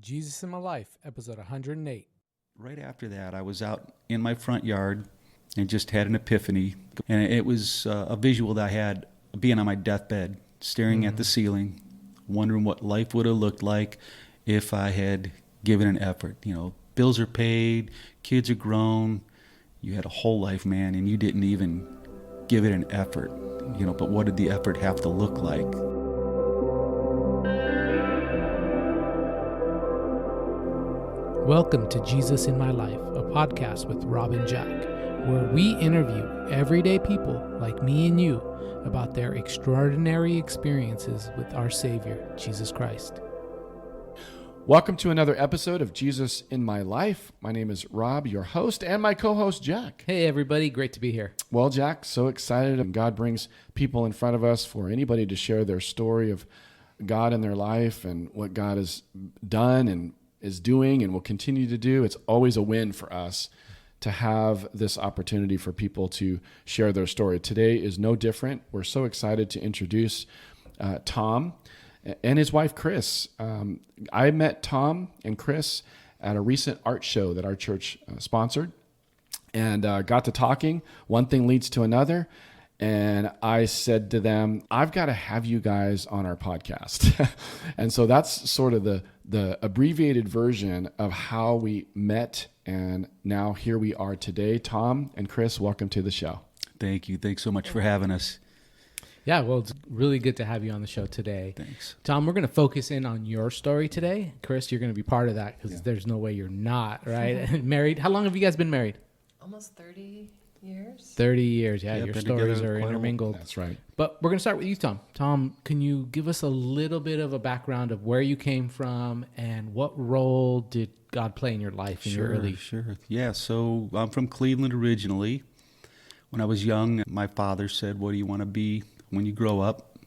Jesus in My Life, episode 108. Right after that, I was out in my front yard and just had an epiphany. And it was a visual that I had being on my deathbed, staring at the ceiling, wondering what life would have looked like if I had given an effort. You know, bills are paid, kids are grown, you had a whole life, man, and you didn't even give it an effort. You know, but what did the effort have to look like? Welcome to Jesus in My Life, a podcast with Rob and Jack, where we interview everyday people like me and you about their extraordinary experiences with our Savior, Jesus Christ. Welcome to another episode of Jesus in My Life. My name is Rob, your host, and my co-host, Jack. Hey, everybody. Great to be here. Well, Jack, so excited. And God brings people in front of us for anybody to share their story of God in their life and what God has done and is doing and will continue to do. It's always a win for us to have this opportunity for people to share their story. Today is no different. We're so excited to introduce Tom and his wife, Kris. I met Tom and Kris at a recent art show that our church sponsored and got to talking. One thing leads to another. And I said to them, I've got to have you guys on our podcast. And so that's sort of the abbreviated version of how we met. And now here we are today. Tom and Kris, welcome to the show. Thank you. Thanks so much for having us. Yeah, well, it's really good to have you on the show today. Thanks. Tom, we're going to focus in on your story today. Kris, you're going to be part of that because there's no way you're not, right? Married. How long have you guys been married? Almost 30 years. 30 years, yeah. Yeah, Your been stories together are quite a while. intermingled. That's right. But we're going to start with you, Tom. Tom, can you give us a little bit of a background of where you came from and what role did God play in your life in your early... Sure. Yeah, so I'm from Cleveland originally. When I was young, my father said, what do you want to be when you grow up?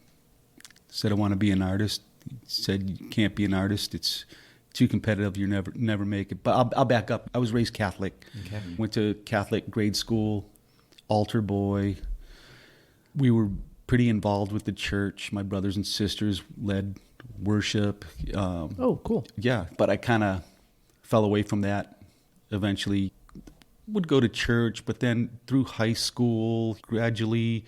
I said, I want to be an artist. He said, you can't be an artist. It's too competitive. You'll never make it. But I'll back up. I was raised Catholic. Okay. Went to Catholic grade school, altar boy. We were pretty involved with the church. My brothers and sisters led worship. Oh, cool. Yeah, but I kind of fell away from that. Eventually would go to church, but then through high school, gradually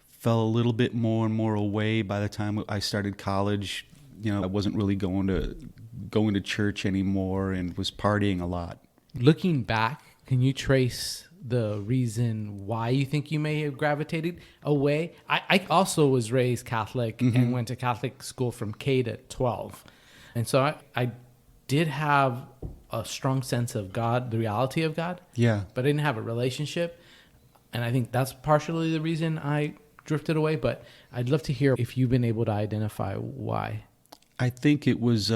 fell a little bit more and more away. By the time I started college, you know, I wasn't really going to church anymore and was partying a lot. Looking back, can you trace the reason why you think you may have gravitated away? I also was raised Catholic and went to Catholic school from K to 12. And so I did have a strong sense of God, the reality of God. Yeah. But I didn't have a relationship. And I think that's partially the reason I drifted away. But I'd love to hear if you've been able to identify why. I think it was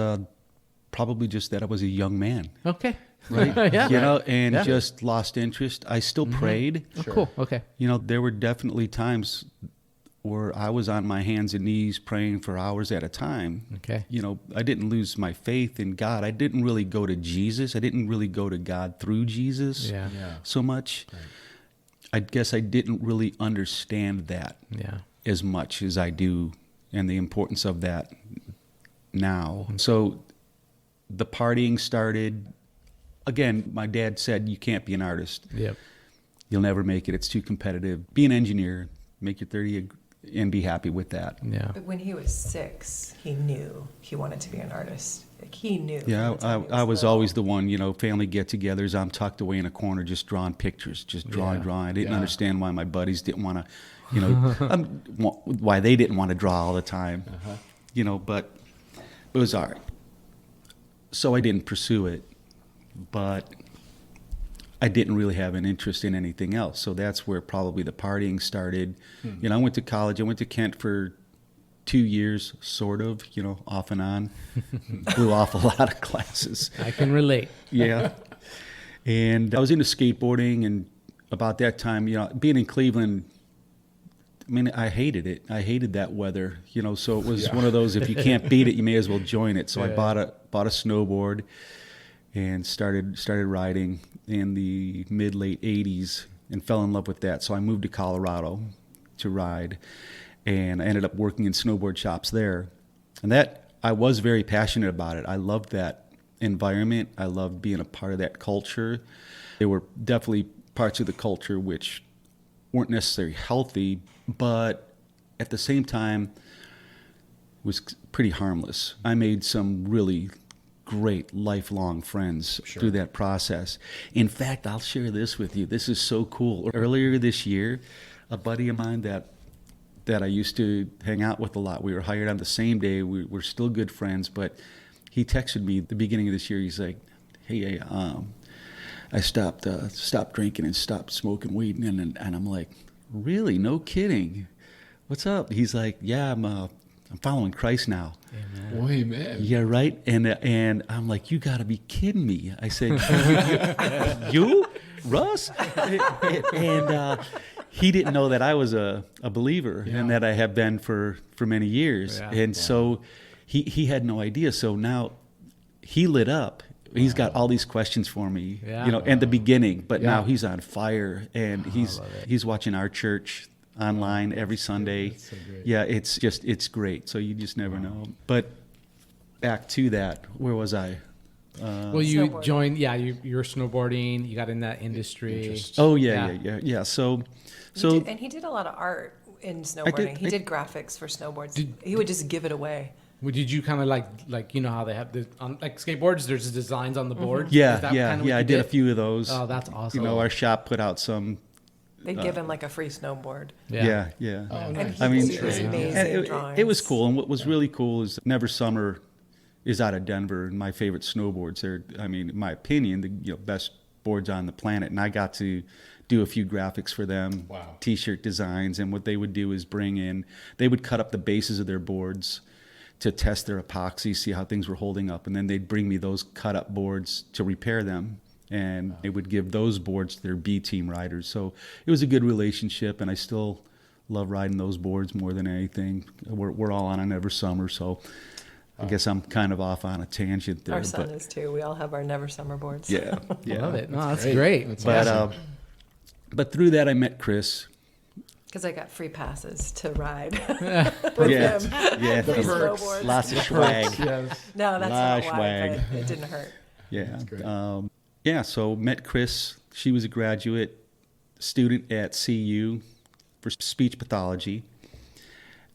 probably just that I was a young man. Okay. Right? Yeah. You know, and just lost interest. I still prayed. Oh, cool. Okay. You know, there were definitely times where I was on my hands and knees praying for hours at a time. Okay. You know, I didn't lose my faith in God. I didn't really go to Jesus. I didn't really go to God through Jesus so much. Right. I guess I didn't really understand that as much as I do and the importance of that now. So the partying started. Again, my dad said, you can't be an artist. Yep. You'll never make it. It's too competitive. Be an engineer, make your 30 and be happy with that. Yeah. But when he was 6, he knew he wanted to be an artist. Like he knew. Yeah, I was always the one, you know, family get-togethers. I'm tucked away in a corner just drawing pictures, just drawing. I didn't understand why my buddies didn't want to, you know, why they didn't want to draw all the time, you know, but it was art. So I didn't pursue it, but I didn't really have an interest in anything else. So that's where probably the partying started. You know, I went to college. I went to Kent for 2 years, sort of, you know, off and on. Blew off a lot of classes. I can relate. Yeah. And I was into skateboarding, and about that time, you know, being in Cleveland, I mean, I hated it. I hated that weather, you know, so it was one of those, if you can't beat it, you may as well join it. So I bought a snowboard and started riding in the mid-late 80s and fell in love with that. So I moved to Colorado to ride, and I ended up working in snowboard shops there. And that, I was very passionate about it. I loved that environment. I loved being a part of that culture. There were definitely parts of the culture which weren't necessarily healthy, but at the same time was pretty harmless. I made some really great lifelong friends through that process. In fact, I'll share this with you. This is so cool. Earlier this year, a buddy of mine that I used to hang out with a lot, we were hired on the same day. We're still good friends, but he texted me at the beginning of this year. He's like, hey, I stopped drinking and stopped smoking weed. And I'm like, really? No kidding. What's up? He's like, yeah, I'm following Christ now. Amen. Oh, amen. Yeah, right. And I'm like, you got to be kidding me. I said, you, Russ? And he didn't know that I was a believer and that I have been for many years. Yeah. And so he had no idea. So now he lit up. He's got all these questions for me, in the beginning, but now he's on fire, and he's watching our church online every Sunday. That's so great. Yeah, it's great. So you just never know. But back to that, where was I? Well, you joined, you're snowboarding. You got in that industry. Oh yeah. So he did a lot of art in snowboarding. He did graphics for snowboards. He would just give it away. Well, did you kind of like how they have on like skateboards? There's designs on the board. Mm-hmm. I did a few of those. Oh, that's awesome. Our shop put out some. They'd give him like a free snowboard. Yeah. Oh, nice. And he did these amazing drawings. It was cool, and what was really cool is Never Summer is out of Denver, and my favorite snowboards. They're, in my opinion, the best boards on the planet, and I got to do a few graphics for them. Wow. T-shirt designs, and what they would do is they would cut up the bases of their boards to test their epoxy, see how things were holding up, and then they'd bring me those cut up boards to repair them, and they would give those boards to their B team riders. So it was a good relationship, and I still love riding those boards more than anything. We're all on a Never Summer, so I guess I'm kind of off on a tangent there. Our son is too. We all have our Never Summer boards. Yeah. Love it. No, that's great. That's awesome. But through that, I met Kris. Because I got free passes to ride with him. Yeah, free snowboards. Lots of swag. Yes. No, that's not why, but it didn't hurt. Yeah. That's great. So met Kris. She was a graduate student at CU for speech pathology.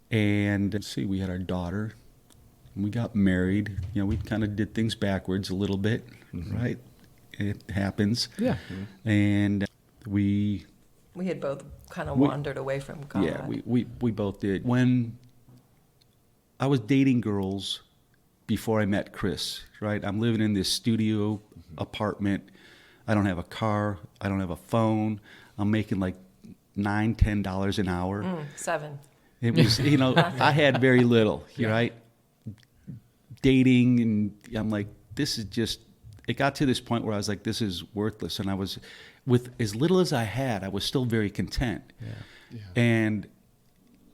And we had our daughter. And we got married. We kind of did things backwards a little bit, right? It happens. Yeah. And we had both kind of wandered away from God. Yeah, we both did. When I was dating girls before I met Kris, right? I'm living in this studio apartment. I don't have a car. I don't have a phone. I'm making like $9-10 an hour. $7. It was, I had very little, right? Dating, and I'm like, this is just, it got to this point where I was like, this is worthless. And I was, with as little as I had, I was still very content. Yeah. And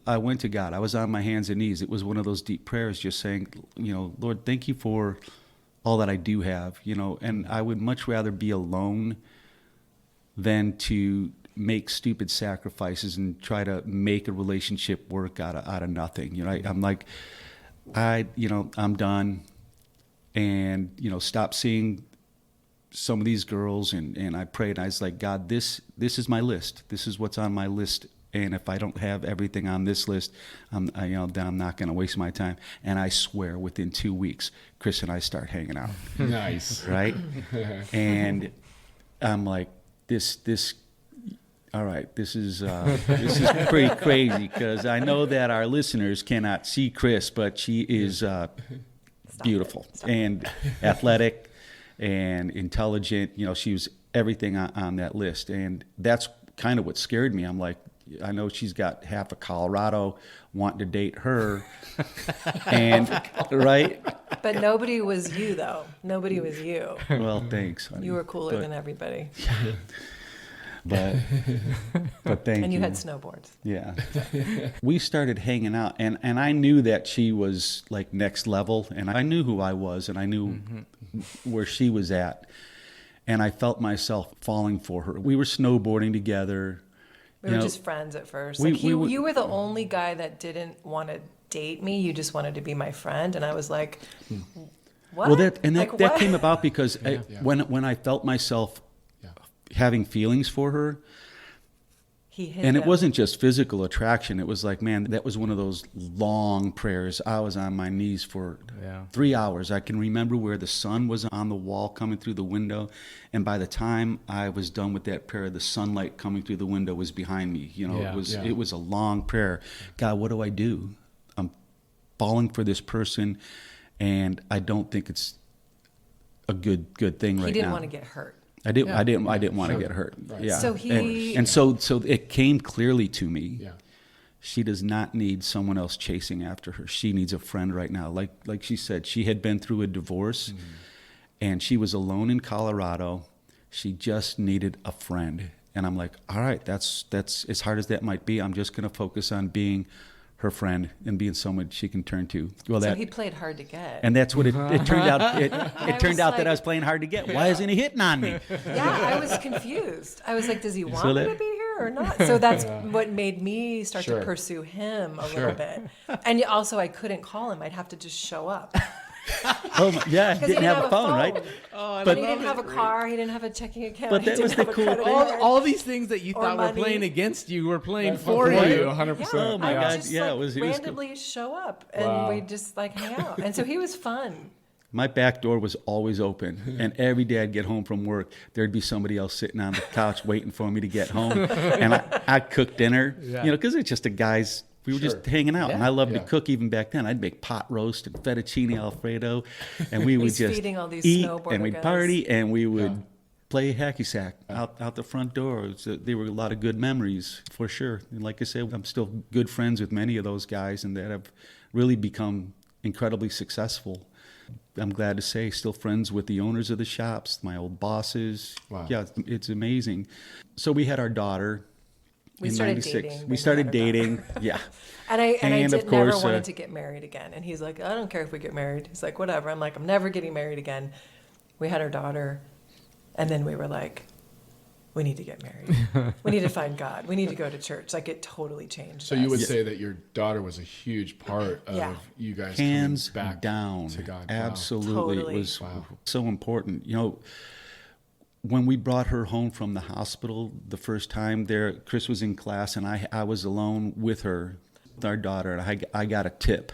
I went to God. I was on my hands and knees. It was one of those deep prayers, just saying, Lord, thank you for all that I do have, and I would much rather be alone than to make stupid sacrifices and try to make a relationship work out of nothing. I'm like, I'm done, and stop seeing some of these girls, and I prayed, and I was like, God, this is my list. This is what's on my list, and if I don't have everything on this list, then I'm not going to waste my time. And I swear, within 2 weeks, Kris and I start hanging out. Nice, right? And I'm like, this. All right, this is pretty crazy, because I know that our listeners cannot see Kris, but she is beautiful and athletic and intelligent. She was everything on that list, and that's kind of what scared me. I'm like, I know she's got half of Colorado wanting to date her, and right. But nobody was you, though. Nobody was you. Well, thanks, honey. You were cooler than everybody. But thank you. And you had snowboards. Yeah. We started hanging out, and I knew that she was like next level, and I knew who I was, and I knew where she was at, and I felt myself falling for her. We were snowboarding together. We were just friends at first. You were the only guy that didn't want to date me. You just wanted to be my friend, and I was like, what? Well, that what? came about because when I felt myself having feelings for her, He hit and them. it wasn't just physical attraction. It was like, man, that was one of those long prayers. I was on my knees for 3 hours. I can remember where the sun was on the wall coming through the window. And by the time I was done with that prayer, the sunlight coming through the window was behind me. You know, it was a long prayer. God, what do I do? I'm falling for this person, and I don't think it's a good thing right now. He didn't want to get hurt. I didn't want to get hurt. Right. Yeah. So so it came clearly to me. Yeah. She does not need someone else chasing after her. She needs a friend right now. Like she said, she had been through a divorce, and she was alone in Colorado. She just needed a friend. And I'm like, all right, that's as hard as that might be. I'm just going to focus on being her friend and being someone she can turn to. Well, so he played hard to get. and that's what it turned out. It turned out like, that I was playing hard to get. Why isn't he hitting on me? Yeah, I was confused. I was like, does he want me to be here or not? So that's what made me start to pursue him a little bit. And also, I couldn't call him. I'd have to just show up. Oh my, yeah, he didn't have a phone, right? Oh, but he didn't have a car. He didn't have a checking account. But that was the cool thing. All these things that you thought were money. playing against you were playing For for you, you. 100%. Oh my I would God, just, yeah, like, it was randomly show up, and Wow. we'd just like hang out. And so he was fun. My back door was always open, and every day I'd get home from work, there'd be somebody else sitting on the couch waiting for me to get home, and I'd cook dinner, you know, because it's just the guys. We were just hanging out, and I loved to cook even back then. I'd make pot roast and fettuccine Alfredo, and we would He's just feeding all these eat, snowboarder and we'd guys. party, and we would play hacky sack out the front door. There were a lot of good memories for sure. And like I said, I'm still good friends with many of those guys, and that have really become incredibly successful. I'm glad to say, still friends with the owners of the shops, my old bosses. Wow. Yeah, it's amazing. So we had our daughter. We in started 96. dating. We when started had our daughter. dating. Yeah. And I And did of course, never wanted to get married again. And he's like, I don't care if we get married. He's like, whatever. I'm like, I'm never getting married again. We had our daughter, and then we were like, we need to get married. We need to find God. We need to go to church. Like, it totally changed. So you would us. say that your daughter was a huge part of you guys Hands coming back down. to God. Absolutely. Totally. It was so important. You know, when we brought her home from the hospital the first time there, Kris was in class, and I was alone with her, with our daughter, and I got a tip.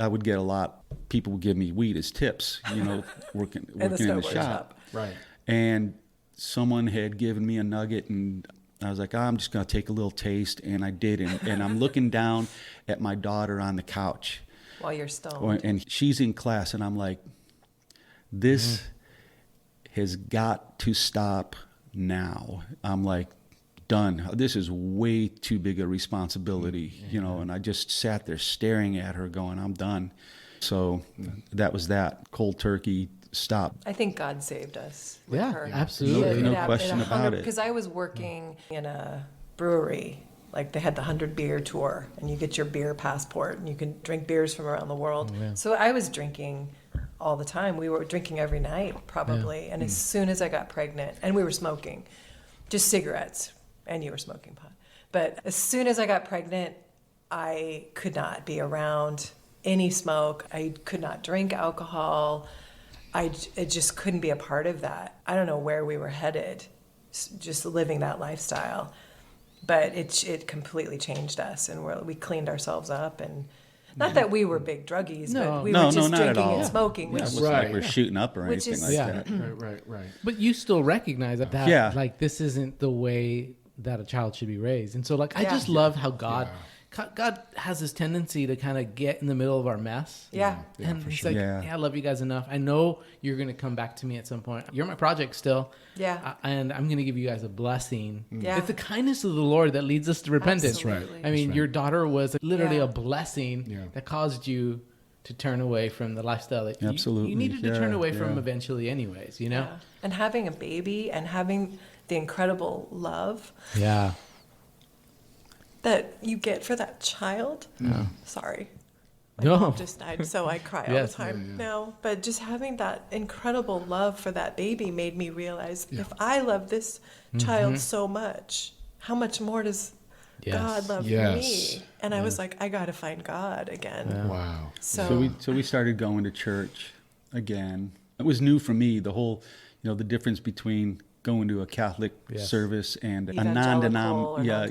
I would get a lot. People would give me weed as tips, you know, working in the snowboard shop. Right. And someone had given me a nugget, and I was like, I'm just going to take a little taste, and I did. And I'm looking down at my daughter on the couch. While you're stoned. And she's in class, and I'm like, this has got to stop now. I'm like, done. This is way too big a responsibility, you know, and I just sat there staring at her going, I'm done. So that was that. Cold turkey, stop. I think God saved us. With Yeah, her. absolutely. No question about it. Because I was working in a brewery. Like, they had the 100 beer tour, and you get your beer passport, and you can drink beers from around the world. Oh, yeah. So I was drinking all the time. We were drinking every night, probably. And as soon as I got pregnant, and we were smoking, just cigarettes, and you were smoking pot. But as soon as I got pregnant, I could not be around any smoke. I could not drink alcohol. It just couldn't be a part of that. I don't know where we were headed, just living that lifestyle. But it completely changed us, and we cleaned ourselves up. And not that we were big druggies, but we were just not at drinking all. and smoking. Yeah, Which, it wasn't like we're shooting up or Which anything is- like Yeah. that. Right. But you still recognize that, Yeah. like, this isn't the way that a child should be raised. And so, like, I Yeah. just love how God has this tendency to kind of get in the middle of our mess. yeah. And for he's sure. like, Yeah. I love you guys enough. I know you're going to come back to me at some point. You're my project still. Yeah. And I'm going to give you guys a blessing. Yeah. It's the kindness of the Lord that leads us to repentance. Absolutely. I mean, your daughter was literally Yeah. a blessing Yeah. that caused you to turn away from the lifestyle that Absolutely. you needed to turn Yeah, away from yeah. eventually anyways, you know? Yeah. And having a baby and having the incredible love Yeah. that you get for that child. Sorry. My No. mom just died, so I cry all Yes. the time now. But just having that incredible love for that baby made me realize if I love this child so much, how much more does Yes. God love Yes. me? And I was like, I got to find God again. Yeah. Wow. So, So we started going to church. again. It was new for me, the whole, the difference between going to a Catholic service and a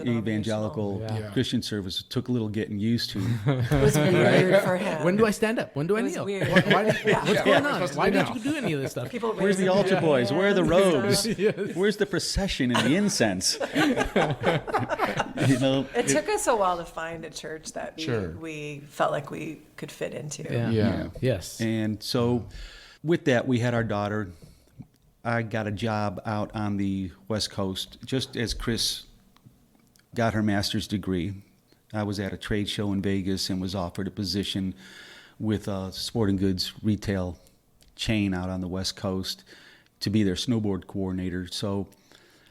evangelical Yeah. Christian service. It took a little getting used to. It was weird for him. When do I stand up? When do I It was kneel? weird. What's going on? Why do don't you do any of this stuff? People Where's the raising altar their boys? Where are the hands and robes? stuff. Where's the procession and the incense? It took us a while to find a church that Sure. we felt like we could fit into. Yeah. Yes. And so with that, we had our daughter. I got a job out on the West Coast just as Kris got her master's degree. I was at a trade show in Vegas and was offered a position with a sporting goods retail chain out on the West Coast to be their snowboard coordinator. So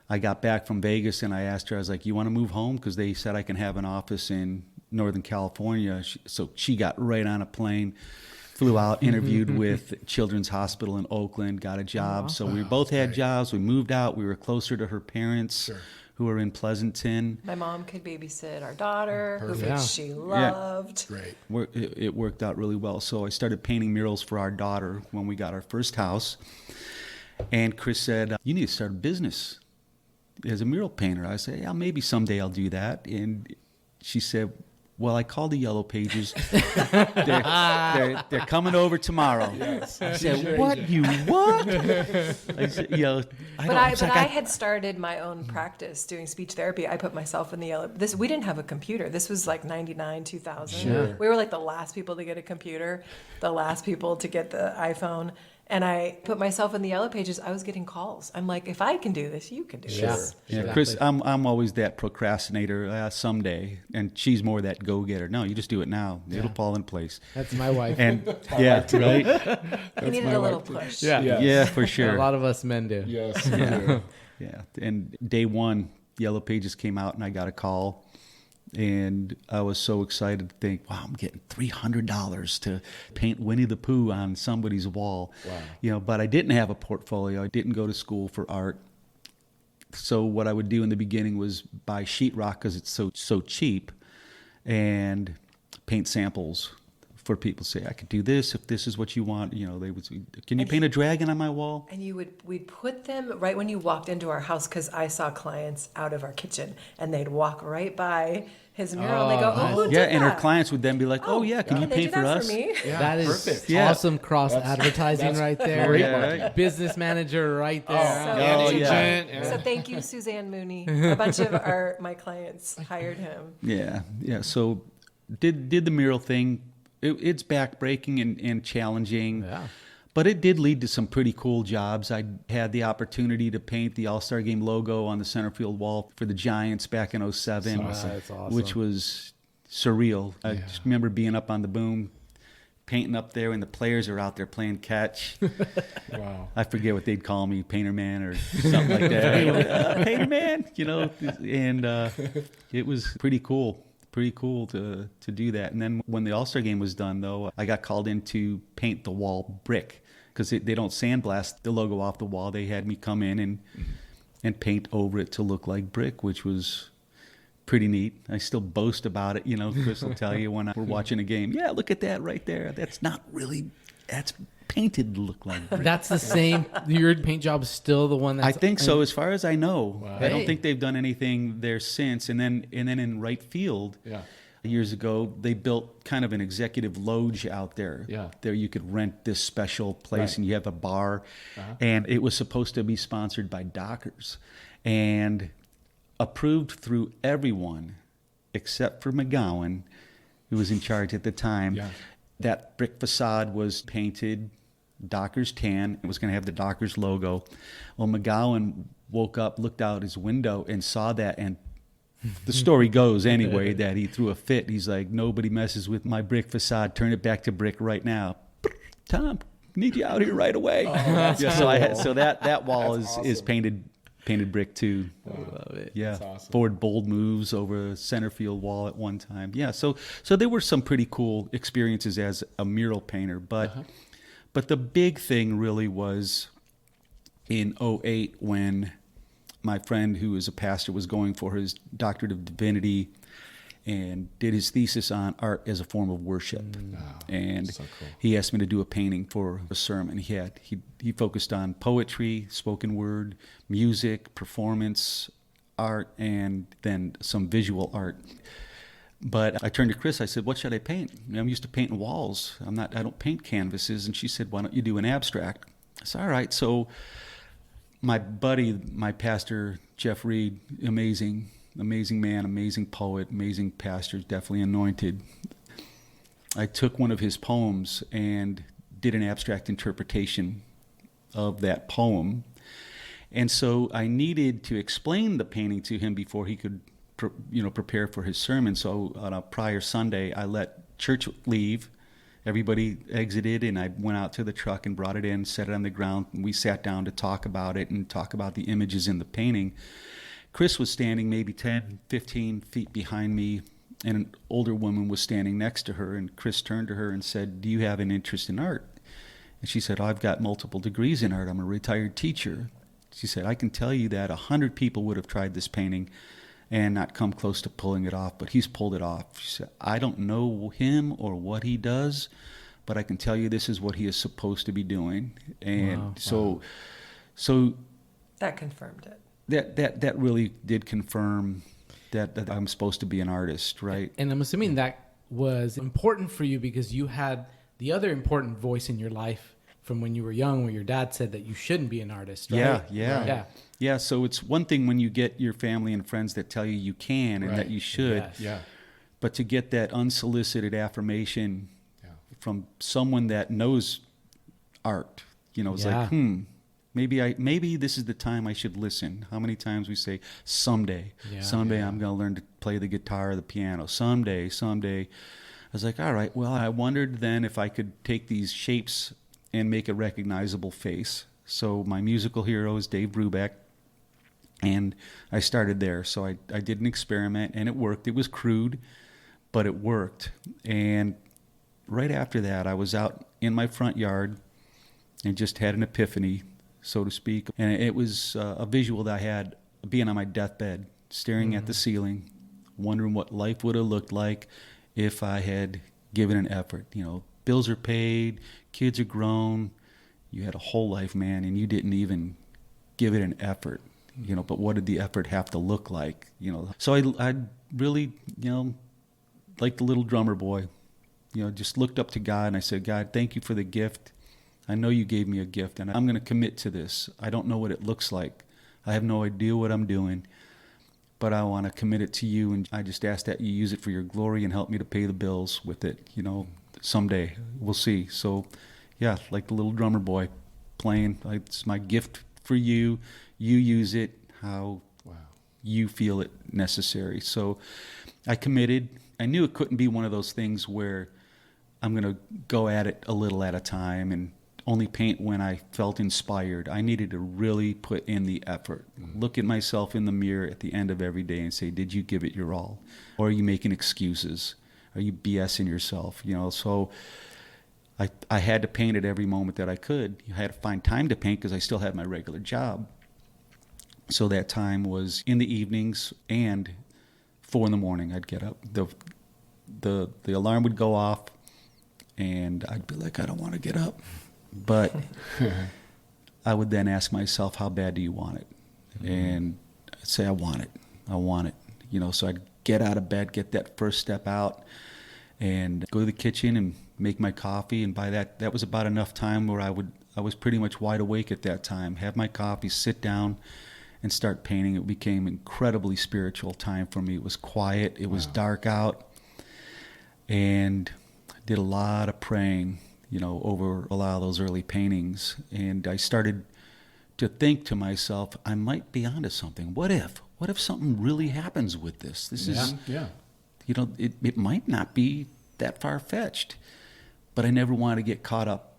I got back from Vegas and I asked her, I was like, you want to move home? Because they said I can have an office in Northern California. So she got right on a plane, flew out, interviewed with Children's Hospital in Oakland, got a job. So we both had jobs. We moved out. We were closer to her parents, who were in Pleasanton. My mom could babysit our daughter, Perfect. who she loved. Great. It worked out really well. So I started painting murals for our daughter when we got our first house. And Kris said, you need to start a business as a mural painter. I said, yeah, maybe someday I'll do that. And she said, well, I called the Yellow Pages. they're coming over tomorrow. Yes. I said, what? You what? I said, I had started my own practice doing speech therapy. I put myself in the yellow. We didn't have a computer. This was like 99, 2000. Sure. We were like the last people to get a computer, the last people to get the iPhone. And I put myself in the Yellow Pages. I was getting calls. I'm like, if I can do this, you can do this. Yeah, Exactly. Kris, I'm always that procrastinator. Someday, and she's more that go-getter. No, you just do it now. It'll fall in place. That's my wife. And right. You needed a little push. Yeah. Yes. Yeah, for sure. A lot of us men do. Yes. we do. Yeah, and day one, Yellow Pages came out, and I got a call, and I was so excited to think, wow, I'm getting $300 to paint Winnie the Pooh on somebody's wall. Wow. But I didn't have a portfolio. I didn't go to school for art. So what I would do in the beginning was buy sheetrock because it's so cheap, and paint samples for people to say, I could do this if this is what you want. They would say, can you paint a dragon on my wall? And we'd put them right when you walked into our house, because I saw clients out of our kitchen and they'd walk right by his mural and they go, oh, who did Yeah, and her that? clients would then be like, oh yeah, can you they paint do for that us? For me? Yeah, That is perfect. Yeah. awesome cross advertising that's right there. great marketing. Business manager right there. Oh, yeah. agent. So thank you, Suzanne Mooney. A bunch of my clients hired him. Yeah. So did the mural thing. It's backbreaking and challenging. Yeah. But it did lead to some pretty cool jobs. I had the opportunity to paint the All-Star Game logo on the center field wall for the Giants back in 07, That's awesome. which was surreal. I just remember being up on the boom, painting up there, and the players are out there playing catch. Wow. I forget what they'd call me, Painter Man or something like that. Painter Man, and it was pretty cool. Pretty cool to do that. And then when the All-Star Game was done, though, I got called in to paint the wall brick because they don't sandblast the logo off the wall. They had me come in and paint over it to look like brick, which was pretty neat. I still boast about it. Kris will tell you when we're watching a game, yeah, look at that right there. That's painted to look like brick. That's the same. Your paint job is still the one that's. I think so, as far as I know. Wow. I don't Hey. think they've done anything there since. And then in right field, Yeah. years ago, they built kind of an executive lounge out there. Yeah. There you could rent this special place, Right. and you have a bar, Uh-huh. and it was supposed to be sponsored by Dockers, and approved through everyone except for McGowan, who was in charge at the time. Yeah. That brick facade was painted Dockers tan. It was going to have the Dockers logo. Well, McGowan woke up, looked out his window, and saw that. And the story goes anyway that he threw a fit. He's like, nobody messes with my brick facade. Turn it back to brick right now. Tom, need you out here right away. So that wall That's is awesome. painted brick too. Love it. Yeah, That's awesome. forward bold moves over a center field wall at one time. Yeah, so there were some pretty cool experiences as a mural painter, but the big thing really was in '08 when my friend who is a pastor was going for his doctorate of divinity, and did his thesis on art as a form of worship. And so cool. he asked me to do a painting for a sermon. He focused on poetry, spoken word, music, performance, art, and then some visual art. But I turned to Kris. I said, "What should I paint? I'm used to painting walls. I don't paint canvases." And she said, "Why don't you do an abstract?" I said, "All right." So my buddy, my pastor, Jeff Reed, amazing man, amazing poet, amazing pastor, definitely anointed. I took one of his poems and did an abstract interpretation of that poem. And so I needed to explain the painting to him before he could prepare for his sermon. So on a prior Sunday, I let church leave. Everybody exited, and I went out to the truck and brought it in, set it on the ground, and we sat down to talk about it and talk about the images in the painting. Kris was standing maybe 10, 15 feet behind me, and an older woman was standing next to her, and Kris turned to her and said, "Do you have an interest in art?" And she said, "I've got multiple degrees in art. I'm a retired teacher." She said, "I can tell you that 100 people would have tried this painting and not come close to pulling it off, but he's pulled it off." She said, "I don't know him or what he does, but I can tell you this is what he is supposed to be doing." And so that confirmed it. That really did confirm that I'm supposed to be an artist, right? And I'm assuming that was important for you because you had the other important voice in your life from when you were young, where your dad said that you shouldn't be an artist, right? Yeah. So it's one thing when you get your family and friends that tell you can and that you should. Yes. Yeah. But to get that unsolicited affirmation from someone that knows art, it's like, maybe this is the time I should listen. How many times we say, someday I'm going to learn to play the guitar or the piano. Someday. I was like, all right, well, I wondered then if I could take these shapes and make a recognizable face. So my musical hero is Dave Brubeck, and I started there. So I did an experiment, and it worked. It was crude, but it worked. And right after that, I was out in my front yard and just had an epiphany, so to speak. And it was a visual that I had being on my deathbed, staring at the ceiling, wondering what life would have looked like if I had given an effort. Bills are paid, kids are grown, you had a whole life, man, and you didn't even give it an effort. But what did the effort have to look like? So I really, like the little drummer boy, just looked up to God, and I said, "God, thank you for the gift. I know you gave me a gift, and I'm going to commit to this. I don't know what it looks like. I have no idea what I'm doing, but I want to commit it to you, and I just ask that you use it for your glory and help me to pay the bills with it, someday. We'll see." So, yeah, like the little drummer boy playing, it's my gift for you. You use it how you feel it necessary. So I committed. I knew it couldn't be one of those things where I'm going to go at it a little at a time and only paint when I felt inspired. I needed to really put in the effort. Look at myself in the mirror at the end of every day and say, did you give it your all? Or are you making excuses? Are you BSing yourself? So I had to paint it every moment that I could. I had to find time to paint because I still had my regular job. So that time was in the evenings and 4 a.m. I'd get up. The alarm would go off, and I'd be like, I don't want to get up. But I would then ask myself, how bad do you want it? And I'd say, I want it. So I'd get out of bed, get that first step out, and go to the kitchen and make my coffee. And by that was about enough time where I was pretty much wide awake at that time. Have my coffee, sit down, and start painting. It became incredibly spiritual time for me. It was quiet. It was dark out. And I did a lot of praying, over a lot of those early paintings. And I started to think to myself, I might be onto something. What if something really happens with this? This is, it might not be that far-fetched. But I never wanted to get caught up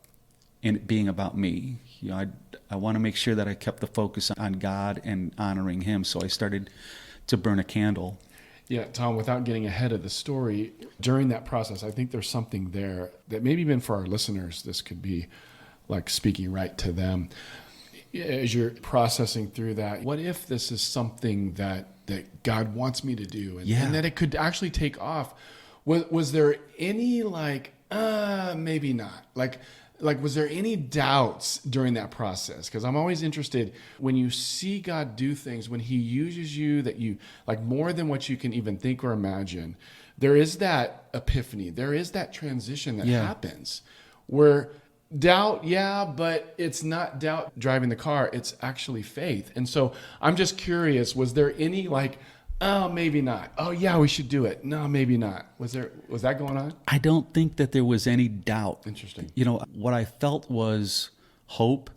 in it being about me. I want to make sure that I kept the focus on God and honoring Him. So I started to burn a candle. Yeah, Tom, without getting ahead of the story, during that process, I think there's something there that maybe even for our listeners, this could be like speaking right to them. As you're processing through that, what if this is something that that God wants me to do, and, Yeah. and that it could actually take off. Was there any maybe not? Like was there any doubts during that process? Because I'm always interested when you see God do things, when he uses you, that you like more than what you can even think or imagine. There is that epiphany. There is that transition that happens where doubt, but it's not doubt driving the car. It's actually faith. And so I'm just curious, was there any oh, maybe not. Oh yeah, we should do it. No, maybe not. Was that going on? I don't think that there was any doubt. Interesting. What I felt was hope.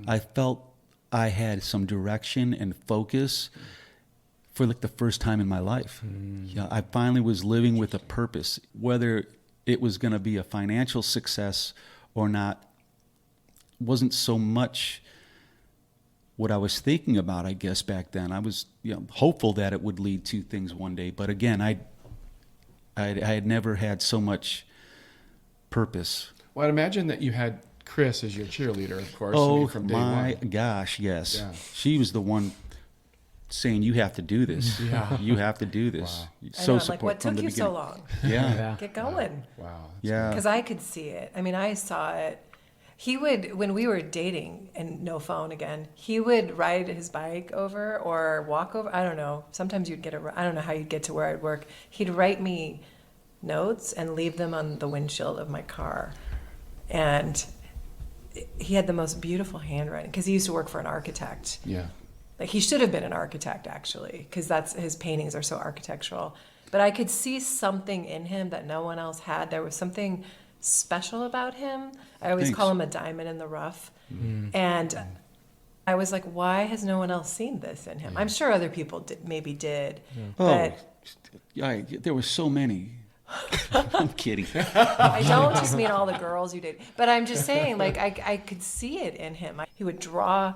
I felt I had some direction and focus for the first time in my life. I finally was living with a purpose. Whether it was going to be a financial success or not wasn't so much what I was thinking about, I guess, back then. I was hopeful that it would lead to things one day. But again, I had never had so much purpose. Well, I'd imagine that you had Kris as your cheerleader, of course. Oh, from day my one. gosh, yes. Yeah. She was the one saying, you have to do this. Yeah. You have to do this. Wow. So I'm like, what took you so long? Yeah. Get going. Wow. Yeah. Because I could see it. I mean, I saw it. He would, when we were dating and no phone again, he would ride his bike over or walk over. I don't know. Sometimes you'd I don't know how you'd get to where I'd work. He'd write me notes and leave them on the windshield of my car. And he had the most beautiful handwriting because he used to work for an architect. Yeah. Like he should have been an architect actually, because his paintings are so architectural. But I could see something in him that no one else had. There was something special about him. I always call him a diamond in the rough. And I was like, why has no one else seen this in him? I'm sure other people maybe did. But there were so many. I'm kidding. I don't just mean all the girls you did. But I'm just saying, like, I could see it in him. He would draw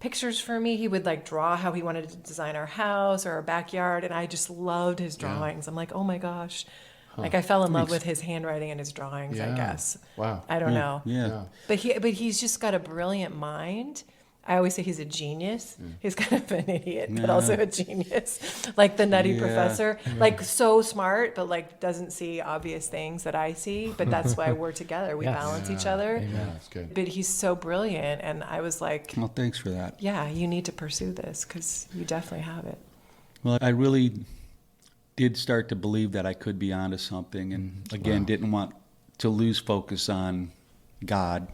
pictures for me. He would draw how he wanted to design our house or our backyard. And I just loved his drawings. I'm like, oh my gosh. Like I fell in love with his handwriting and his drawings, I guess. Wow. I don't know. Yeah. But he's just got a brilliant mind. I always say he's a genius. He's kind of an idiot, but also a genius. Like the nutty professor. Like so smart, but doesn't see obvious things that I see. But that's why we're together. We balance each other. Yeah, that's good. But he's so brilliant. And I was like, Well, thanks for that. yeah, you need to pursue this because you definitely have it. Well, I really did start to believe that I could be onto something, and again, didn't want to lose focus on God.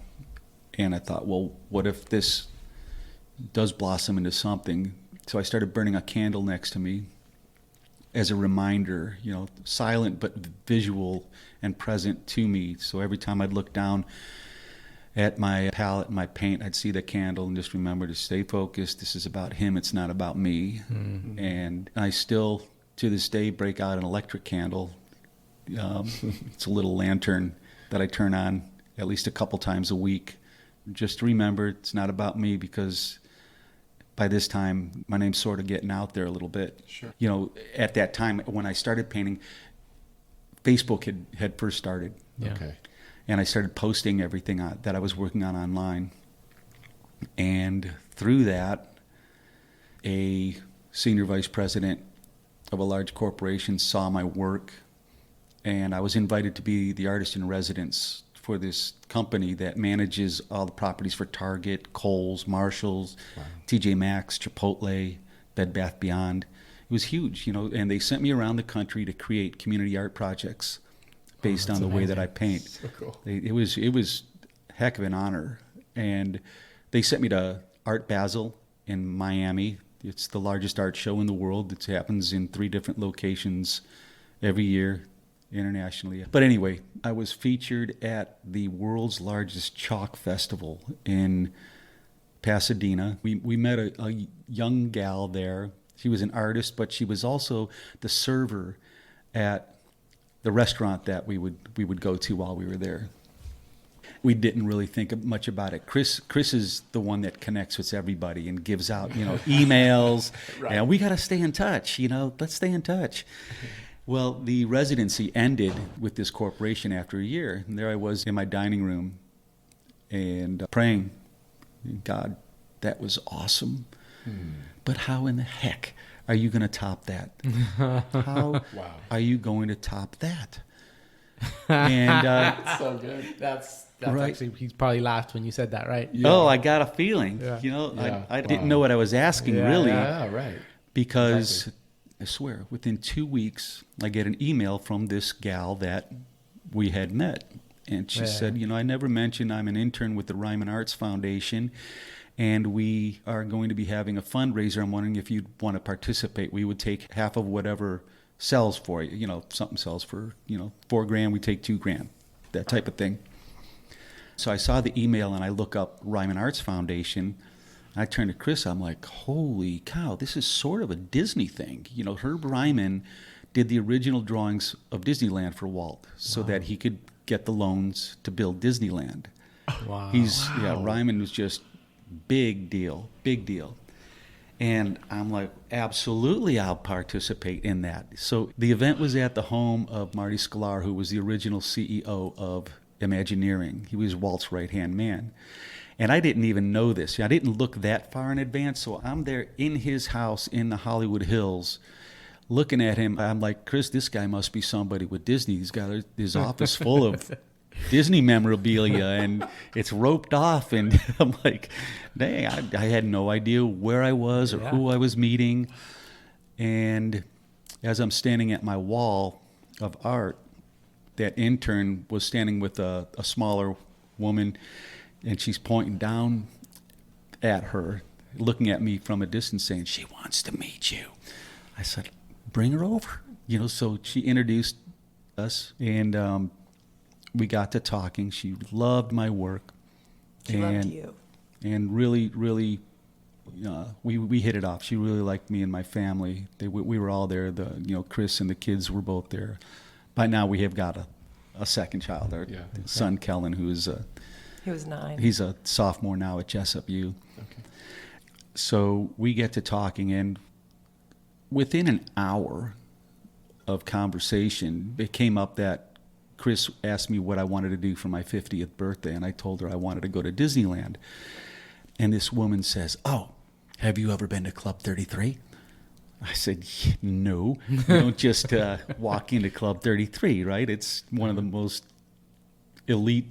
And I thought, well, what if this does blossom into something? So I started burning a candle next to me as a reminder, silent but visual and present to me. So every time I'd look down at my palette and my paint, I'd see the candle and just remember to stay focused. This is about him. It's not about me. And I still, to this day, break out an electric candle. It's a little lantern that I turn on at least a couple times a week. Just remember, it's not about me, because by this time, my name's sort of getting out there a little bit. Sure. At that time, when I started painting, Facebook had first started. Yeah. Okay. And I started posting everything that I was working on online. And through that, a senior vice president of a large corporation saw my work, and I was invited to be the artist in residence for this company that manages all the properties for Target, Kohl's, Marshall's, TJ Maxx, Chipotle, Bed Bath Beyond. It was huge, and they sent me around the country to create community art projects based on the way that I paint. So cool. It was a heck of an honor. And they sent me to Art Basel in Miami. It's the largest art show in the world. It happens in 3 different locations every year internationally. But anyway, I was featured at the world's largest chalk festival in Pasadena. We met a young gal there. She was an artist, but she was also the server at the restaurant that we would go to while we were there. We didn't really think much about it. Kris is the one that connects with everybody and gives out, emails. Right. And we got to stay in touch. Let's stay in touch. Well, the residency ended with this corporation after a year, and there I was in my dining room and praying, God, that was awesome. But how in the heck are you going to top that? How are you going to top that? And So good. That's Right. actually, he probably laughed when you said that, right? oh, I got a feeling. Yeah. Yeah. I didn't know what I was asking Yeah, really, Yeah, right. because I swear, within 2 weeks, I get an email from this gal that we had met. And she said, I never mentioned I'm an intern with the Ryman Arts Foundation, and we are going to be having a fundraiser. I'm wondering if you'd want to participate. We would take half of whatever sells for you. Something sells for, $4,000, we take $2,000, that type of thing. So I saw the email and I look up Ryman Arts Foundation. I turn to Kris. I'm like, holy cow, this is sort of a Disney thing. Herb Ryman did the original drawings of Disneyland for Walt so that he could get the loans to build Disneyland. Wow. Ryman was just big deal. And I'm like, absolutely, I'll participate in that. So the event was at the home of Marty Sklar, who was the original CEO of Imagineering. He was Walt's right-hand man. And I didn't even know this. I didn't look that far in advance, so I'm there in his house in the Hollywood Hills looking at him. I'm like, Kris, this guy must be somebody with Disney. He's got his office full of Disney memorabilia, and it's roped off. And I'm like, dang, I had no idea where I was or who I was meeting. And as I'm standing at my wall of art, that intern was standing with a smaller woman, and she's pointing down at her, looking at me from a distance, saying, she wants to meet you. I said, bring her over. So she introduced us, and we got to talking. She loved my work. She loved you. And really, really, we hit it off. She really liked me and my family. We were all there. Kris and the kids were both there. By now, we have got a second child, our son, Kellen, who is he was 9. He's a sophomore now at Jessup U. Okay. So we get to talking, and within an hour of conversation, it came up that Kris asked me what I wanted to do for my 50th birthday, and I told her I wanted to go to Disneyland. And this woman says, oh, have you ever been to Club 33? I said, no. You don't just walk into Club 33, right? It's one of the most elite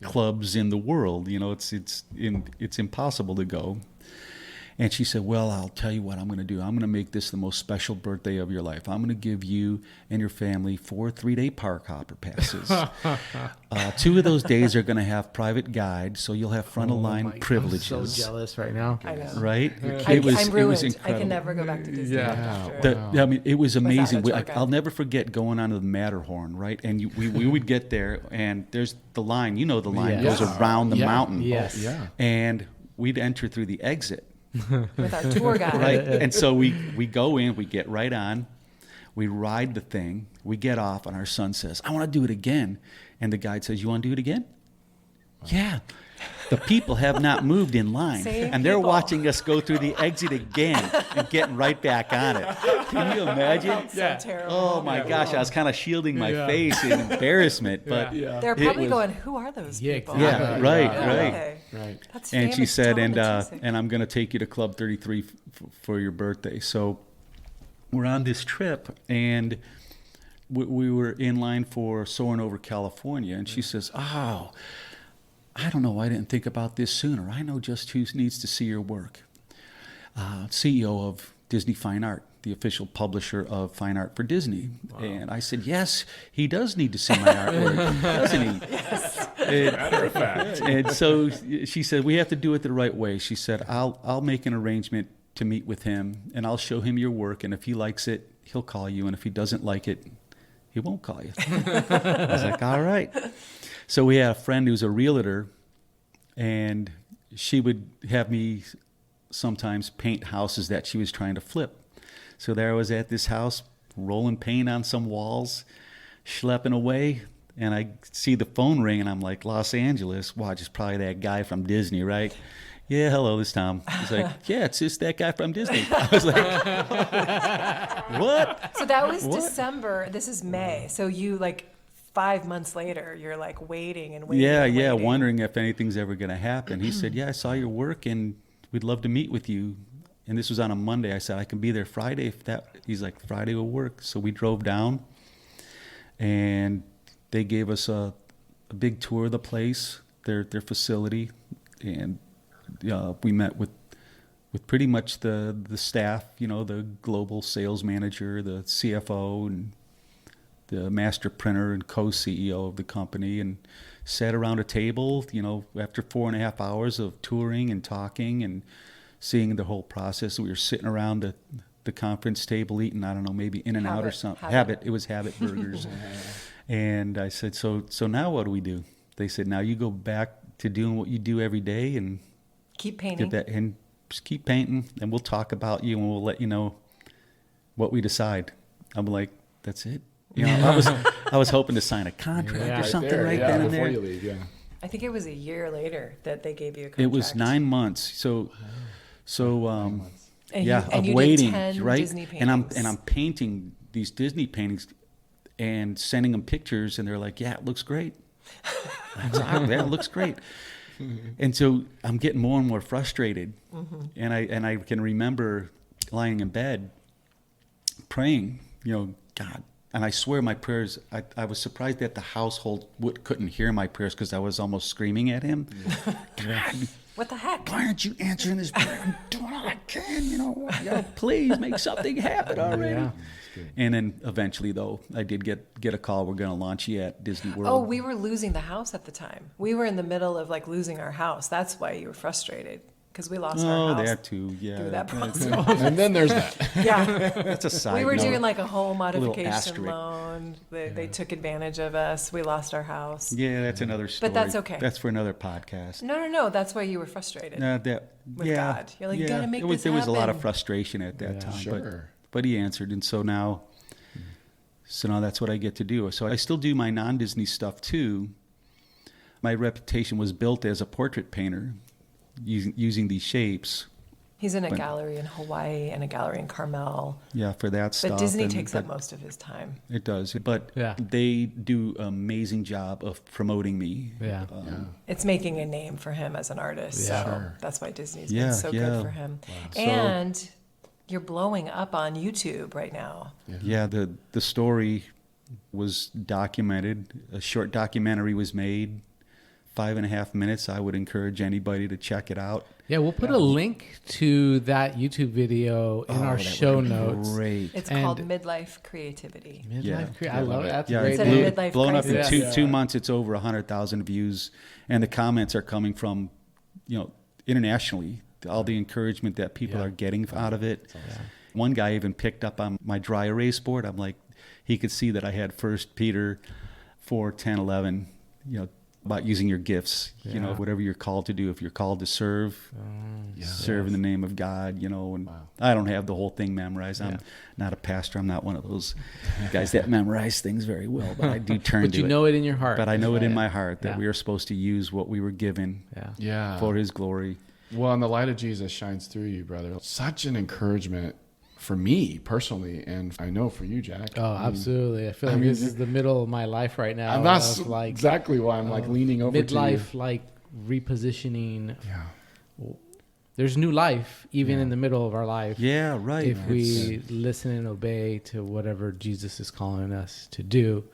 clubs in the world. It's impossible to go. And she said, well, I'll tell you what I'm going to do. I'm going to make this the most special birthday of your life. I'm going to give you and your family 4 3-day park hopper passes. 2 of those days are going to have private guides, so you'll have front-of-line privileges. I'm so jealous right now. I know. Right? I'm It was ruined. I incredible. can never go back to Disney. It was amazing. Without a tour guide. I'll never forget going onto the Matterhorn, right? And we would get there, and there's the line. The line goes around the mountain. Yes. And we'd enter through the exit. With our tour guide. Right. And so we go in, we get right on, we ride the thing, we get off, and our son says, I want to do it again. And the guide says, you want to do it again? Yeah. The people have not moved in line. Same and they're people. watching us go through the exit again and getting right back on it. Can you imagine? So terrible. Oh my gosh, I was kind of shielding my face in embarrassment, but They're probably going, who are those people? yeah, right. Okay. Right. That's And she famous. said, Tell them and it's easy. I'm going to take you to Club 33 for your birthday. So we're on this trip, and we were in line for Soaring Over California, and she says, oh, I don't know why I didn't think about this sooner. I know just who needs to see your work. CEO of Disney Fine Art, the official publisher of Fine Art for Disney. Wow. And I said, yes, he does need to see my artwork, doesn't he? Yes. Matter of fact. And so she said, we have to do it the right way. She said, I'll make an arrangement to meet with him, and I'll show him your work, and if he likes it, he'll call you, and if he doesn't like it, he won't call you. I was like, all right. So we had a friend who's a realtor, and she would have me sometimes paint houses that she was trying to flip. So there I was at this house, rolling paint on some walls, schlepping away, and I see the phone ring, and I'm like, Los Angeles, watch, it's probably that guy from Disney, right? Yeah, hello, this is Tom. He's like, yeah, it's just that guy from Disney. I was like, what? So that was What? December. This is May. So you 5 months later, you're waiting and waiting. Yeah, and yeah, waiting. wondering if anything's ever going to happen. He said, yeah, I saw your work, and we'd love to meet with you. And this was on a Monday. I said, I can be there Friday if that. He's like, Friday will work. So we drove down, and they gave us a big tour of the place, their facility, and we met with pretty much the staff, the global sales manager, the CFO, and the master printer and co-CEO of the company, and sat around a table, after 4.5 hours of touring and talking and seeing the whole process. We were sitting around the conference table eating, I don't know, maybe In-N-Out or something. Habit. It was Habit burgers. And I said, so now what do we do? They said, now you go back to doing what you do every day and keep painting. And just keep painting, and we'll talk about you, and we'll let you know what we decide. I'm like, that's it. I was hoping to sign a contract or something then and there. Before you leave, I think it was a year later that they gave you a contract. It was 9 months. So, and of you waiting, did 10 right? Disney paintings. And I'm painting these Disney paintings and sending them pictures, and they're like, "Yeah, it looks great." Yeah, it looks great. And so I'm getting more and more frustrated, and I can remember lying in bed praying, God. And I swear my prayers, I was surprised that the household couldn't hear my prayers because I was almost screaming at him. God, what the heck? why aren't you answering this prayer? I'm doing all I can, please make something happen already. Yeah. And then eventually, though, I did get a call. We're going to launch you at Disney World. Oh, we were losing the house at the time. We were in the middle of losing our house. That's why you were frustrated. Because we lost our house. Oh, that too, yeah. Through that process. And then there's that. Yeah. That's a side We were note. doing a home modification asterisk. loan. They took advantage of us. We lost our house. Yeah, that's another story. But that's okay. That's for another podcast. No. That's why you were frustrated with God. You're like, you got to make this There was a lot of happen. frustration at that time. Sure. But he answered, and so now that's what I get to do. So I still do my non-Disney stuff too. My reputation was built as a portrait painter, using these shapes. He's in a gallery in Hawaii and a gallery in Carmel. Yeah, for that stuff. But Disney takes up most of his time. It does. But they do an amazing job of promoting me. Yeah. It's making a name for him as an artist. Yeah. So that's why Disney's been so good for him. Wow. And you're blowing up on YouTube right now. Yeah, the story was documented. A short documentary was made. 5.5 minutes. I would encourage anybody to check it out. Yeah, we'll put a link to that YouTube video in our show notes. Great. It's called Midlife Creativity. I love it. That's yeah, great. Midlife blown up in crisis. two months. It's over 100,000 views, and the comments are coming from, internationally. All the encouragement that people are getting out of it. Awesome. One guy even picked up on my dry erase board. I'm like, he could see that I had 1 Peter 4:10-11. About using your gifts, whatever you're called to do. If you're called to serve, serve in the name of God, and I don't have the whole thing memorized. I'm not a pastor. I'm not one of those guys that memorize things very well, but I do turn to it. But you know it in your heart. But I know it in my heart that we are supposed to use what we were given for His glory. Well, and the light of Jesus shines through you, brother. Such an encouragement for me personally, and I know for you, Jack. Oh, absolutely. I feel like this is the middle of my life right now. And that's exactly why I'm leaning over midlife, to you. Repositioning. Yeah. There's new life even in the middle of our life. Yeah, right. If we listen and obey to whatever Jesus is calling us to do,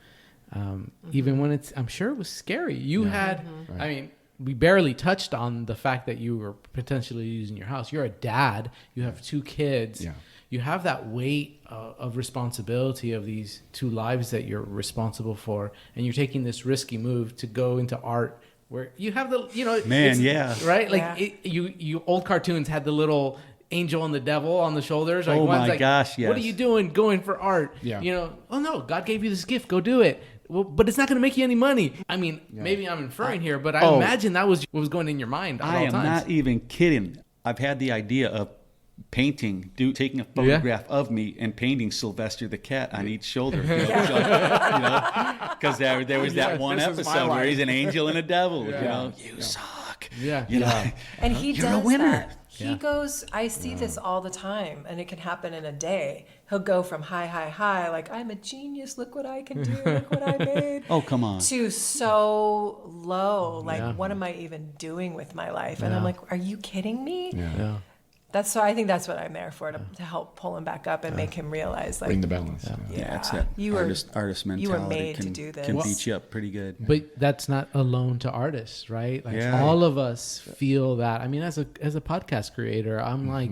even when I'm sure it was scary. You had, I mean, we barely touched on the fact that you were potentially losing your house. You're a dad. You have 2 kids. Yeah. You have that weight of responsibility of these 2 lives that you're responsible for, and you're taking this risky move to go into art where you have the, right? Like you old cartoons had the little angel and the devil on the shoulders. Like, oh my gosh, yes. What are you doing going for art? Yeah. Oh no, God gave you this gift. Go do it. Well, but it's not going to make you any money. I mean, maybe I'm inferring here, but I imagine that was what was going in your mind at all times. I am not even kidding. I've had the idea of painting, taking a photograph of me and painting Sylvester the cat on each shoulder. Because there was that one episode where he's an angel and a devil. You suck. Yeah. And he you're does a winner. that. He goes, I see this all the time, and it can happen in a day. He'll go from high, like, I'm a genius, look what I can do, look what I made. Oh, come on. To so low, like, what am I even doing with my life? And I'm like, are you kidding me? Yeah. I think that's what I'm there for, to help pull him back up and make him realize, like, Bring the balance. Yeah, it's that artist mentality. You were made to do this. Can beat you up pretty good. But that's not alone to artists, right? Like Yeah. all of us feel that. I mean, as a podcast creator, I'm like,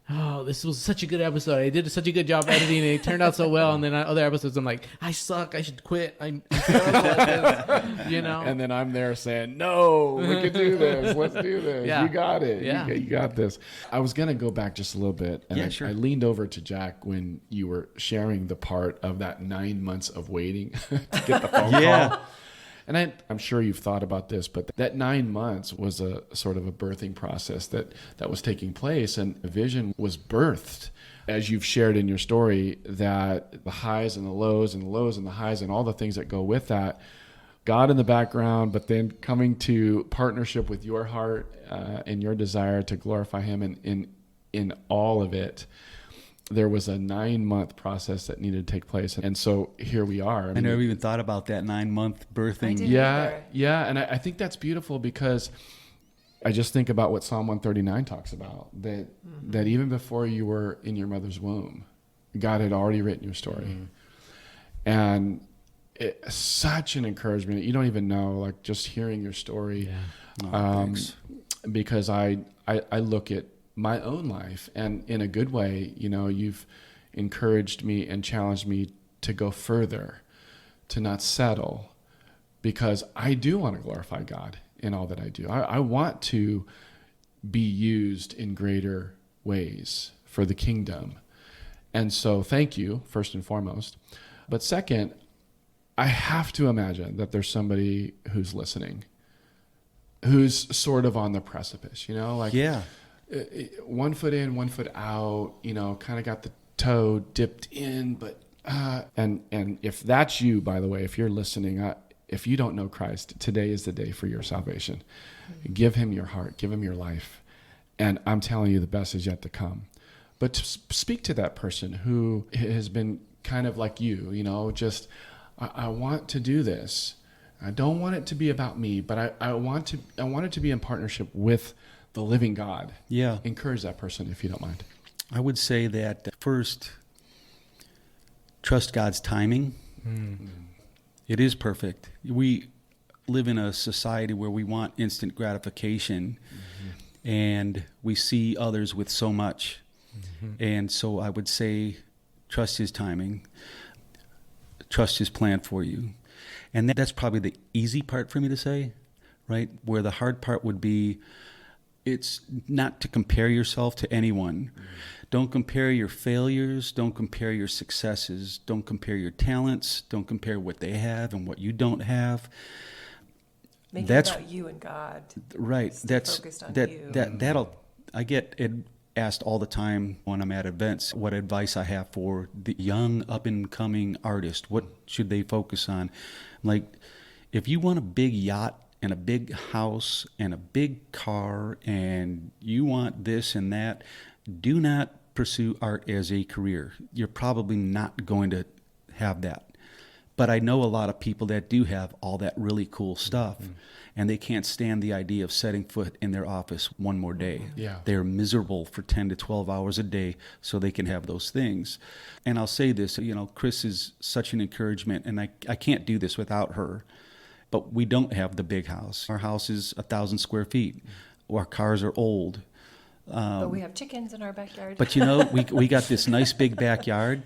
oh, this was such a good episode. I did such a good job editing it. It turned out so well. And then other episodes, I'm like, I suck. I should quit. I'm terrible at this. You know? And then I'm there saying, no, we can do this. Let's do this. Yeah. You got it. Yeah. You got this. I was going to go back just a little bit. And Yeah, sure. I leaned over to Jack when you were sharing the part of that 9 months of waiting to get the phone call. And I'm sure you've thought about this, but that 9 months was a sort of a birthing process that was taking place, and a vision was birthed. As you've shared in your story, that the highs and the lows and the lows and the highs and all the things that go with that, God in the background, but then coming to partnership with your heart and your desire to glorify Him in all of it. There was a 9-month process that needed to take place. And so here we are. I never even thought about that 9-month birthing. I didn't Yeah. either. And I think that's beautiful, because I just think about what Psalm 139 talks about, that even before you were in your mother's womb, God had already written your story. And it's such an encouragement. You don't even know, like, just hearing your story. Yeah. Thanks. Because I look at my own life, and in a good way, you've encouraged me and challenged me to go further, to not settle, because I do want to glorify God in all that I do. I want to be used in greater ways for the kingdom. And so thank you, first and foremost. But second, I have to imagine that there's somebody who's listening, who's sort of on the precipice, Yeah. 1 foot in, 1 foot out, kind of got the toe dipped in, but and if that's you, by the way, if you're listening, if you don't know Christ, today is the day for your salvation. Give Him your heart, give Him your life, and I'm telling you, the best is yet to come. But to speak to that person who has been kind of like you, just I want to do this. I don't want it to be about me, but I want it to be in partnership with the living God. Yeah. Encourage that person if you don't mind. I would say that first, trust God's timing. It is perfect. We live in a society where we want instant gratification, and we see others with so much. And so I would say, trust His timing, trust His plan for you. And that's probably the easy part for me to say, right? Where the hard part would be, it's not to compare yourself to anyone. Don't compare your failures. Don't compare your successes. Don't compare your talents. Don't compare what they have and what you don't have. Make it about you and God. Right. Stay That's focused on that. you. That'll. I get asked all the time when I'm at events what advice I have for the young up and coming artist. What should they focus on? Like, if you want a big yacht and a big house and a big car and you want this and that, do not pursue art as a career. You're probably not going to have that. But I know a lot of people that do have all that really cool stuff, and they can't stand the idea of setting foot in their office one more day. Yeah. They're miserable for 10 to 12 hours a day so they can have those things. And I'll say this, Kris is such an encouragement, and I can't do this without her. But we don't have the big house. Our house is 1,000 square feet. Our cars are old. But we have chickens in our backyard. But we got this nice big backyard,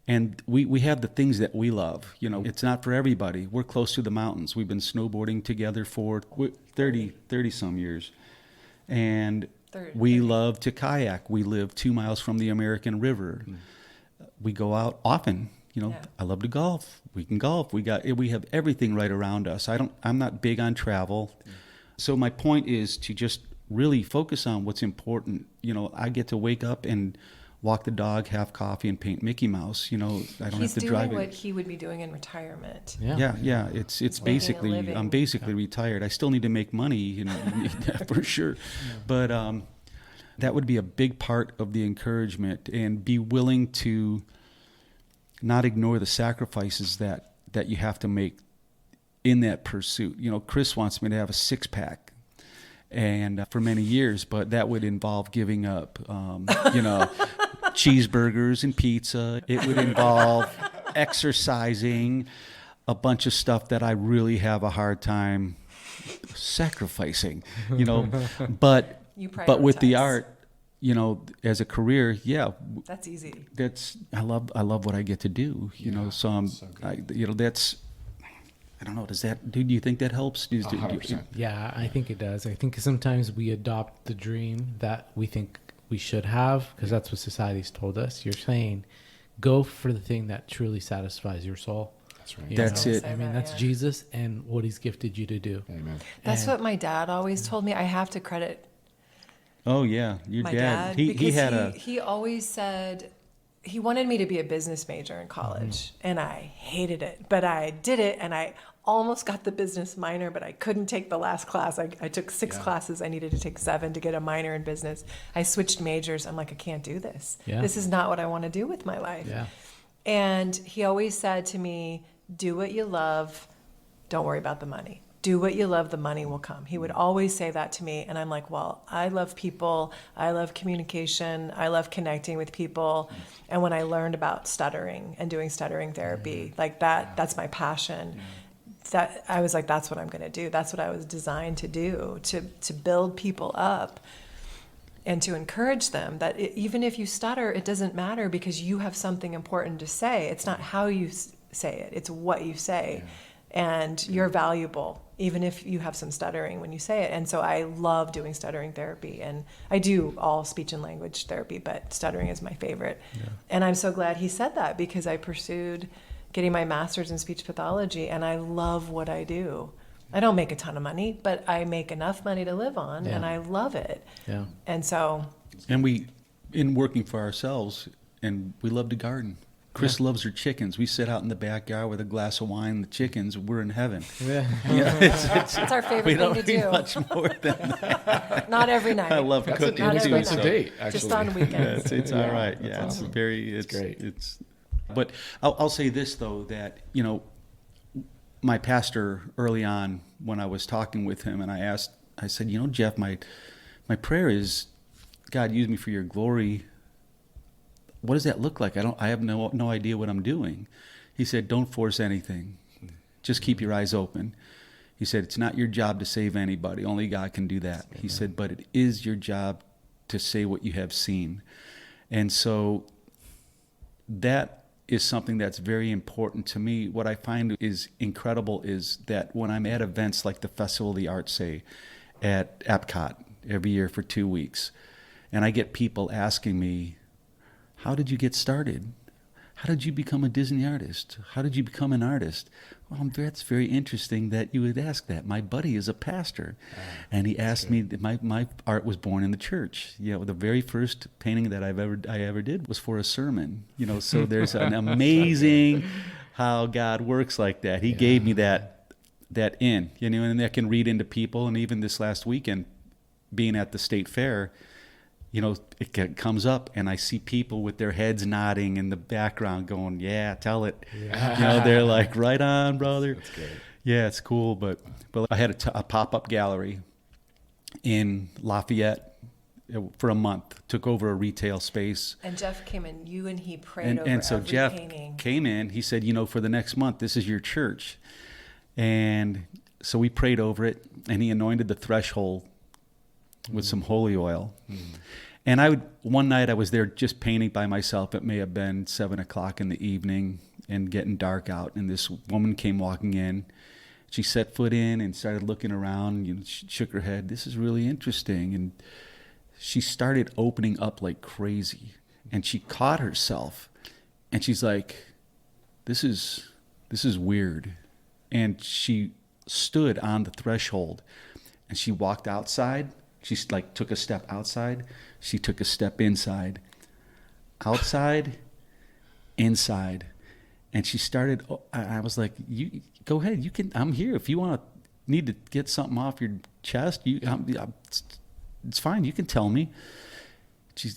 and we have the things that we love. It's not for everybody. We're close to the mountains. We've been snowboarding together for 30 some years. And we love to kayak. We live 2 miles from the American River. We go out often. I love to golf. We can golf. We have everything right around us. I'm not big on travel. So my point is to just really focus on what's important. I get to wake up and walk the dog, have coffee, and paint Mickey Mouse. I don't have to drive. He's doing what he would be doing in retirement. Yeah. It's basically, living. I'm basically retired. I still need to make money, for sure. But that would be a big part of the encouragement, and be willing to not ignore the sacrifices that you have to make in that pursuit. Kris wants me to have a 6-pack. and for many years, but that would involve giving up, you know, cheeseburgers and pizza. It would involve exercising, a bunch of stuff that I really have a hard time sacrificing, you know. But with the art, you know, as a career, yeah, that's easy. I love what I get to do, you know. So you know, I don't know. Do you think that helps? 100%. Yeah, I think it does. I think sometimes we adopt the dream that we think we should have because that's what society's told us. You're saying, go for the thing that truly satisfies your soul. That's right. That's it. I mean, that's Jesus and what he's gifted you to do. Amen. That's what my dad always told me. I have to credit Oh yeah, your my dad. He always said he wanted me to be a business major in college, and I hated it. But I did it, and I almost got the business minor, but I couldn't take the last class. I took 6 classes. I needed to take 7 to get a minor in business. I switched majors. I'm like, I can't do this. Yeah. This is not what I want to do with my life. Yeah. And he always said to me, do what you love. Don't worry about the money. Do what you love, the money will come. He would always say that to me. And I'm like, well, I love people. I love communication. I love connecting with people. And when I learned about stuttering and doing stuttering therapy, like that's my passion. That I was like, that's what I'm going to do. That's what I was designed to do, to build people up and to encourage them that even if you stutter, it doesn't matter because you have something important to say. It's not how you say it. It's what you say. And you're valuable, even if you have some stuttering when you say it. And so I love doing stuttering therapy. And I do all speech and language therapy, but stuttering is my favorite. Yeah. And I'm so glad he said that because I pursued getting my master's in speech pathology, and I love what I do. I don't make a ton of money, but I make enough money to live on, and I love it. Yeah. And so... And we, in working for ourselves, and we love to garden. Kris loves her chickens. We sit out in the backyard with a glass of wine and the chickens. We're in heaven. Yeah. It's our favorite thing to do. We don't need much more than that. Not every night. I love cooking Not too. every night. Date, actually. Just on weekends. It's all right. That's Yeah, awesome. it's great. But I'll say this though, that you know, my pastor early on when I was talking with him, and I said, you know, Jeff, my prayer is, God, use me for your glory. What does that look like? I have no idea what I'm doing. He said, don't force anything. Just keep your eyes open. He said, it's not your job to save anybody. Only God can do that. He said, but it is your job to say what you have seen. And so that is something that's very important to me. What I find is incredible is that when I'm at events like the Festival of the Arts, say, at Epcot every year for 2 weeks, and I get people asking me, how did you get started? How did you become a Disney artist? How did you become an artist? Well, that's very interesting that you would ask that. My buddy is a pastor, and he asked me. My art was born in the church. You know, the very first painting that I ever did was for a sermon. You know, so there's an amazing how God works like that. He gave me that in, you know, and that can read into people. And even this last weekend, being at the state fair, you know, it comes up and I see people with their heads nodding in the background going, yeah, tell it. Yeah. You know, they're like, right on, brother. That's great. Yeah, it's cool. But I had a pop-up gallery in Lafayette for a month, took over a retail space. And Jeff came in, you and he prayed over and so every Jeff painting. came in, he said, you know, for the next month, this is your church. And so we prayed over it, and he anointed the threshold with some holy oil. And one night I was there just painting by myself. It may have been 7:00 in the evening and getting dark out. And this woman came walking in. She set foot in and started looking around. You know, she shook her head. This is really interesting. And she started opening up like crazy. And she caught herself. And she's like, this is weird. And she stood on the threshold. And she walked outside. She like took a step outside. She took a step inside. Outside, inside. And she started, I was like, you go ahead. You can, I'm here. If you need to get something off your chest, it's fine. You can tell me.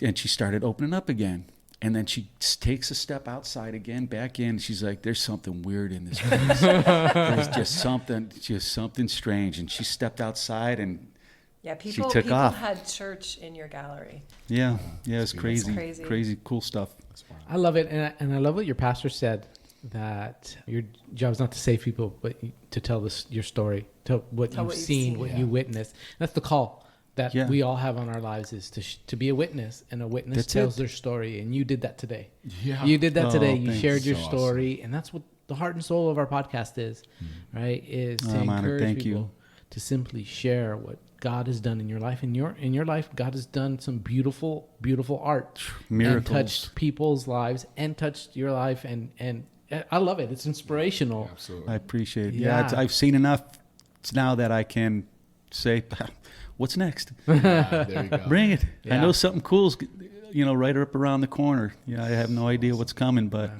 And she started opening up again. And then she takes a step outside again, back in. She's like, there's something weird in this place. There's just something strange. And she stepped outside and Yeah, She people took off. had church in your gallery. Yeah, it's beautiful. crazy, Crazy. cool stuff. I love it, and I love what your pastor said, that your job is not to save people, but to tell your story, tell what Tell you've what you've seen, seen. what Yeah. you witnessed. That's the call that Yeah. we all have on our lives, is to be a witness, and a witness That's tells it. their story, and you did that today. Yeah. You did that Oh, today. You thanks. shared your So story, and that's what the heart and soul of our podcast is, right? Is to I'm honored. encourage Thank you. people to simply share what God has done in your life. In your life, God has done some beautiful, beautiful art, Miracles. and touched people's lives, and touched your life, and I love it. It's inspirational. Absolutely. I appreciate it. Yeah. I've seen enough now that I can say, what's next? Yeah, there you go. Bring it. I Yeah. know something cool's, right up around the corner. I have no idea what's coming, but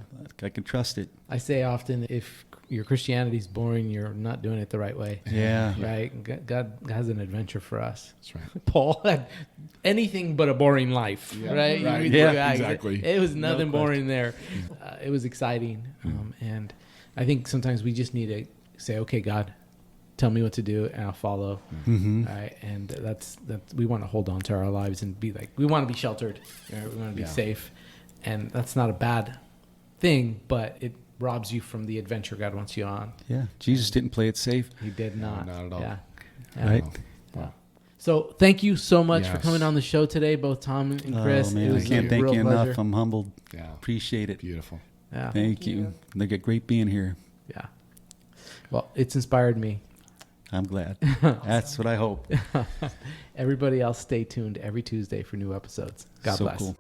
I can trust it. I say often, if your Christianity is boring, you're not doing it the right way. Yeah. Right? God has an adventure for us. That's right. Paul had anything but a boring life, Yeah, right? right. You read Yeah, the guy, exactly. It was No nothing question. boring there. It was exciting. And I think sometimes we just need to say, okay, God, tell me what to do, and I'll follow. Mm-hmm. Right? And that's we want to hold on to our lives and be like, we want to be sheltered. Right? We want to be Yeah. safe. And that's not a bad thing, but it robs you from the adventure God wants you on. Yeah. Jesus didn't play it safe. He did not. not at all. Yeah. Right. Wow. So thank you so much for Yes. coming on the show today, both Tom and Kris. Oh, man. It I was can't a thank real you pleasure. enough. I'm humbled. Yeah. Appreciate it. Beautiful. Yeah. Thank you. They get great being here. Yeah. Well, it's inspired me. I'm glad. That's what I hope. Everybody else, stay tuned every Tuesday for new episodes. God So bless. cool.